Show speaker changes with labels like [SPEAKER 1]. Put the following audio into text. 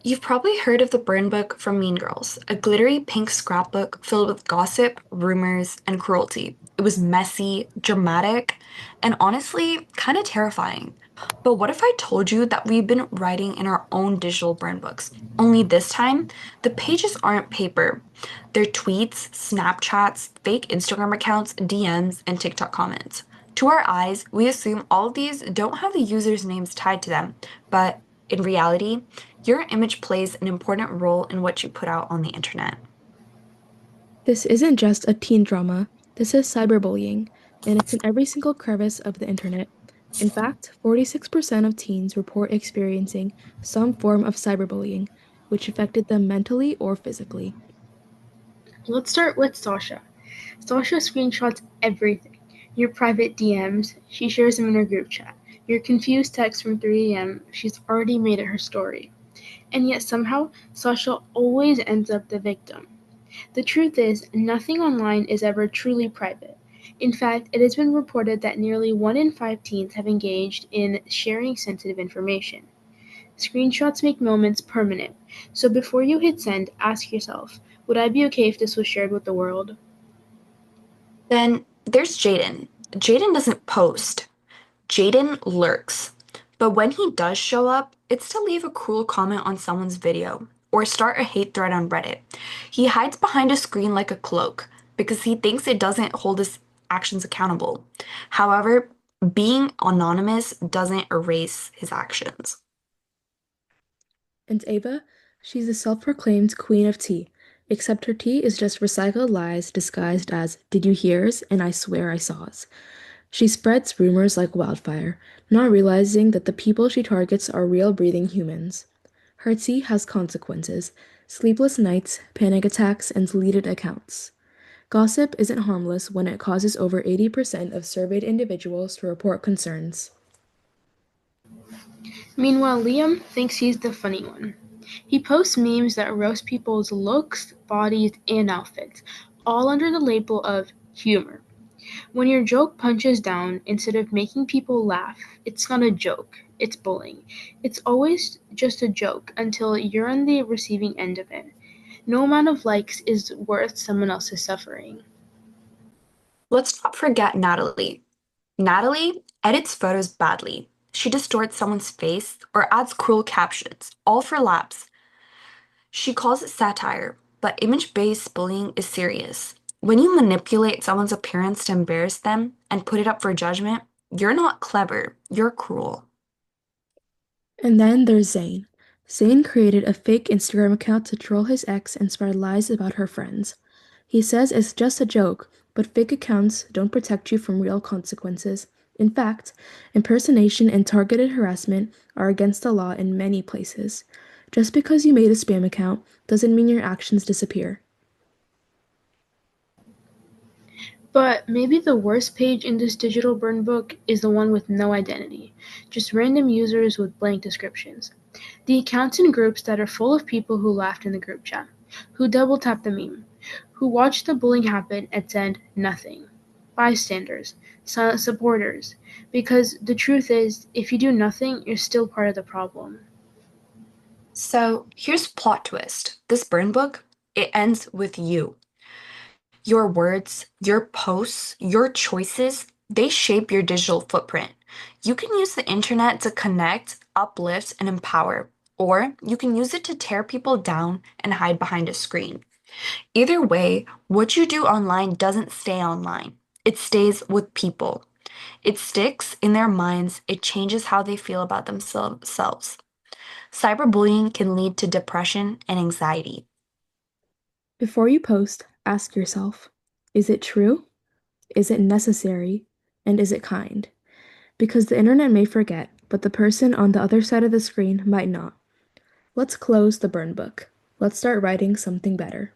[SPEAKER 1] You've probably heard of the burn book from Mean Girls, a glittery pink scrapbook filled with gossip, rumors, and cruelty. It was messy, dramatic, and honestly, kind of terrifying. But what if I told you that we've been writing in our own digital burn books? Only this time, the pages aren't paper. They're tweets, Snapchats, fake Instagram accounts, DMs, and TikTok comments. To our eyes, we assume all of these don't have the users' names tied to them, but in reality, your image plays an important role in what you put out on the internet.
[SPEAKER 2] This isn't just a teen drama, this is cyberbullying, and it's in every single crevice of the internet. In fact, 46% of teens report experiencing some form of cyberbullying, which affected them mentally or physically.
[SPEAKER 3] Let's start with Sasha. Sasha screenshots everything. Your private DMs, she shares them in her group chat. Your confused text from 3 a.m., she's already made it her story. And yet somehow, Sasha always ends up the victim. The truth is, nothing online is ever truly private. In fact, it has been reported that nearly 1 in 5 teens have engaged in sharing sensitive information. Screenshots make moments permanent, so before you hit send, ask yourself, would I be okay if this was shared with the world?
[SPEAKER 1] Then there's Jaden. Jaden doesn't post, Jaden lurks. But when he does show up, it's to leave a cruel comment on someone's video or start a hate thread on Reddit. He hides behind a screen like a cloak because he thinks it doesn't hold his actions accountable. However, being anonymous doesn't erase his actions.
[SPEAKER 2] And Ava, she's the self-proclaimed queen of tea, except her tea is just recycled lies disguised as "did you hears?" and "I swear I saws." She spreads rumors like wildfire, not realizing that the people she targets are real breathing humans. Her tea has consequences: sleepless nights, panic attacks, and deleted accounts. Gossip isn't harmless when it causes over 80% of surveyed individuals to report concerns.
[SPEAKER 3] Meanwhile, Liam thinks he's the funny one. He posts memes that roast people's looks, bodies, and outfits, all under the label of humor. When your joke punches down instead of making people laugh, it's not a joke, it's bullying. It's always just a joke until you're on the receiving end of it. No amount of likes is worth someone else's suffering.
[SPEAKER 1] Let's not forget Natalie. Natalie edits photos badly. She distorts someone's face or adds cruel captions, all for laughs. She calls it satire, but image based bullying is serious. When you manipulate someone's appearance to embarrass them and put it up for judgment, you're not clever, you're cruel.
[SPEAKER 2] And then there's Zayn. Zayn created a fake Instagram account to troll his ex and spread lies about her friends. He says it's just a joke, but fake accounts don't protect you from real consequences. In fact, impersonation and targeted harassment are against the law in many places. Just because you made a spam account doesn't mean your actions disappear.
[SPEAKER 3] But maybe the worst page in this digital burn book is the one with no identity, just random users with blank descriptions. The accounts and groups that are full of people who laughed in the group chat, who double tapped the meme, who watched the bullying happen and said nothing. Bystanders, silent supporters. Because the truth is, if you do nothing, you're still part of the problem.
[SPEAKER 1] So here's plot twist. This burn book, it ends with you. Your words, your posts, your choices, they shape your digital footprint. You can use the internet to connect, uplift, and empower, or you can use it to tear people down and hide behind a screen. Either way, what you do online doesn't stay online. It stays with people. It sticks in their minds. It changes how they feel about themselves. Cyberbullying can lead to depression and anxiety.
[SPEAKER 2] Before you post, ask yourself, is it true? Is it necessary? And is it kind? Because the internet may forget, but the person on the other side of the screen might not. Let's close the burn book. Let's start writing something better.